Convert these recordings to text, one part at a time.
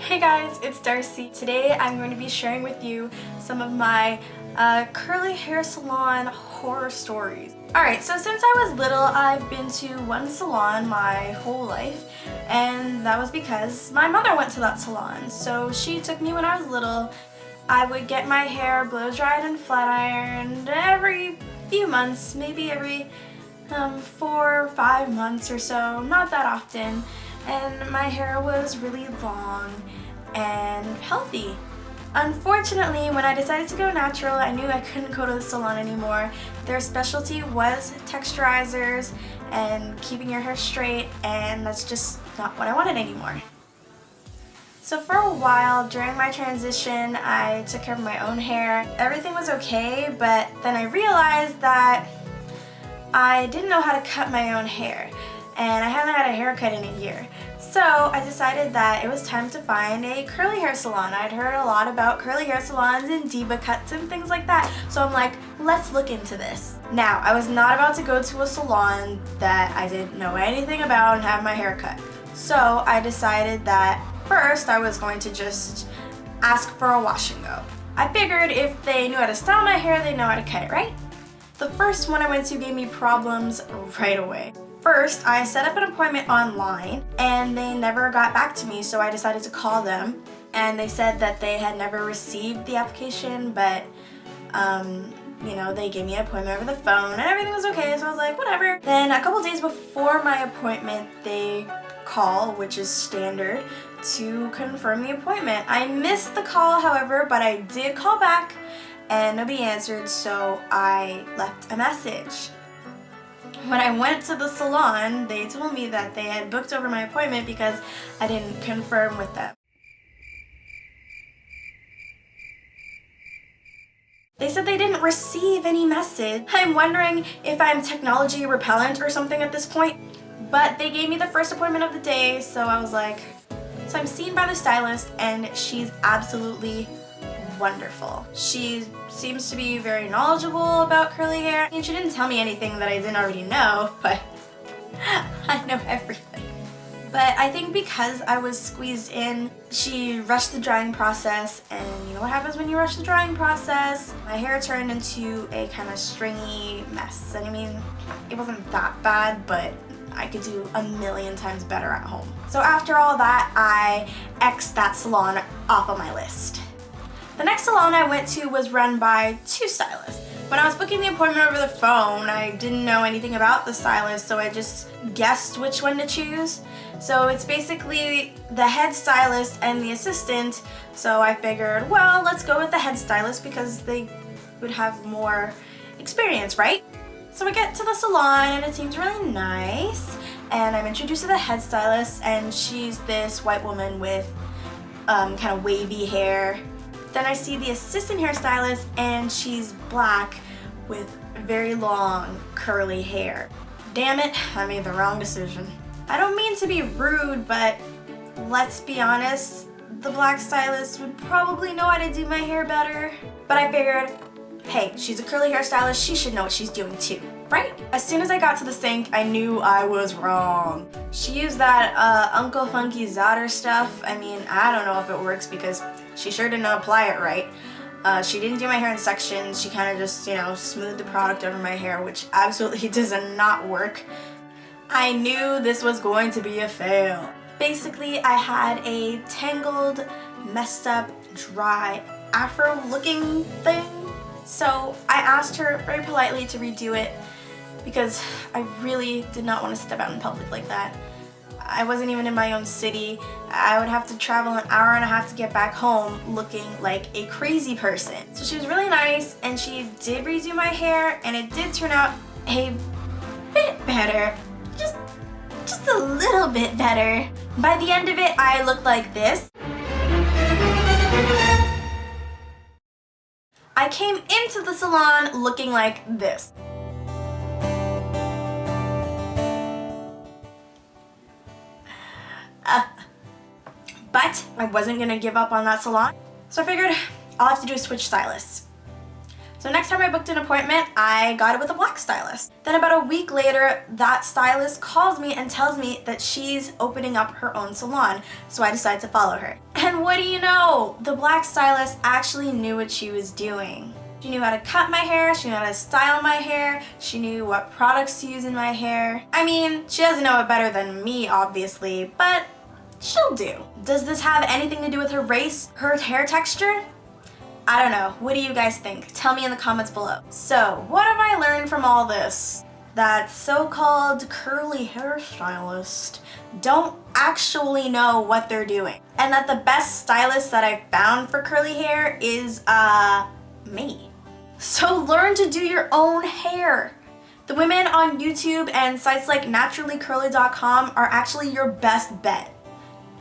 Hey guys, it's Darcy. Today I'm going to be sharing with you some of my curly hair salon horror stories. Alright, so since I was little, I've been to one salon my whole life, and that was because my mother went to that salon. So she took me when I was little. I would get my hair blow dried and flat ironed every few months, maybe every 4 or 5 months or so, not that often. And my hair was really long and healthy. Unfortunately, when I decided to go natural, I knew I couldn't go to the salon anymore. Their specialty was texturizers and keeping your hair straight, and that's just not what I wanted anymore. So for a while during my transition, I took care of my own hair. Everything was okay, but then I realized that I didn't know how to cut my own hair, and I haven't had a haircut in a year. So I decided that it was time to find a curly hair salon. I'd heard a lot about curly hair salons and diva cuts and things like that. So I'm like, let's look into this. Now, I was not about to go to a salon that I didn't know anything about and have my hair cut. So I decided that first I was going to just ask for a wash and go. I figured if they knew how to style my hair, they know how to cut it, right? The first one I went to gave me problems right away. First, I set up an appointment online and they never got back to me, so I decided to call them, and they said that they had never received the application, but they gave me an appointment over the phone and everything was okay, so I was like, whatever. Then a couple days before my appointment, they call, which is standard, to confirm the appointment. I missed the call, however, but I did call back and nobody answered, so I left a message. When I went to the salon, they told me that they had booked over my appointment because I didn't confirm with them. They said they didn't receive any message. I'm wondering if I'm technology repellent or something at this point, but they gave me the first appointment of the day, so I was like, so I'm seen by the stylist, and she's absolutely wonderful. She seems to be very knowledgeable about curly hair, and she didn't tell me anything that I didn't already know, but I know everything. But I think because I was squeezed in, she rushed the drying process, and you know what happens when you rush the drying process? My hair turned into a kind of stringy mess. And I mean, it wasn't that bad, but I could do a million times better at home. So after all that, I X'd that salon off of my list. The next salon I went to was run by 2 stylists. When I was booking the appointment over the phone, I didn't know anything about the stylist, so I just guessed which one to choose. So it's basically the head stylist and the assistant, so I figured, well, let's go with the head stylist because they would have more experience, right? So we get to the salon and it seems really nice, and I'm introduced to the head stylist, and she's this white woman with kind of wavy hair. Then I see the assistant hairstylist, and she's black with very long curly hair. Damn it, I made the wrong decision. I don't mean to be rude, but let's be honest, the black stylist would probably know how to do my hair better. But I figured, hey, she's a curly hairstylist, she should know what she's doing too, right? As soon as I got to the sink, I knew I was wrong. She used that Uncle Funky Zotter stuff. I mean, I don't know if it works because she sure didn't apply it right. She didn't do my hair in sections. She kind of just, smoothed the product over my hair, which absolutely does not work. I knew this was going to be a fail. Basically, I had a tangled, messed up, dry, afro-looking thing. So I asked her very politely to redo it because I really did not want to step out in public like that. I wasn't even in my own city. I would have to travel an hour and a half to get back home looking like a crazy person. So she was really nice, and she did redo my hair, and it did turn out a bit better. Just a little bit better. By the end of it, I looked like this. I came into the salon looking like this. But I wasn't gonna give up on that salon, so I figured all I have to do is switch stylists. So next time I booked an appointment, I got it with a black stylist. Then about a week later, that stylist calls me and tells me that she's opening up her own salon, so I decided to follow her. And what do you know? The black stylist actually knew what she was doing. She knew how to cut my hair, she knew how to style my hair, she knew what products to use in my hair. I mean, she doesn't know it better than me, obviously, but she'll do. Does this have anything to do with her race, her hair texture? I don't know. What do you guys think? Tell me in the comments below. So, what have I learned from all this? That so-called curly hairstylists don't actually know what they're doing. And that the best stylist that I've found for curly hair is, me. So learn to do your own hair. The women on YouTube and sites like naturallycurly.com are actually your best bet.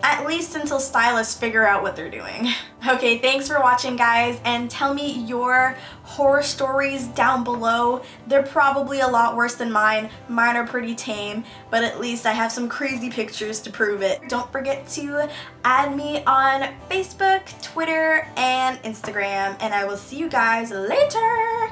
At least until stylists figure out what they're doing. Okay, thanks for watching, guys, and tell me your horror stories down below. They're probably a lot worse than mine. Mine are pretty tame, but at least I have some crazy pictures to prove it. Don't forget to add me on Facebook, Twitter, and Instagram, and I will see you guys later.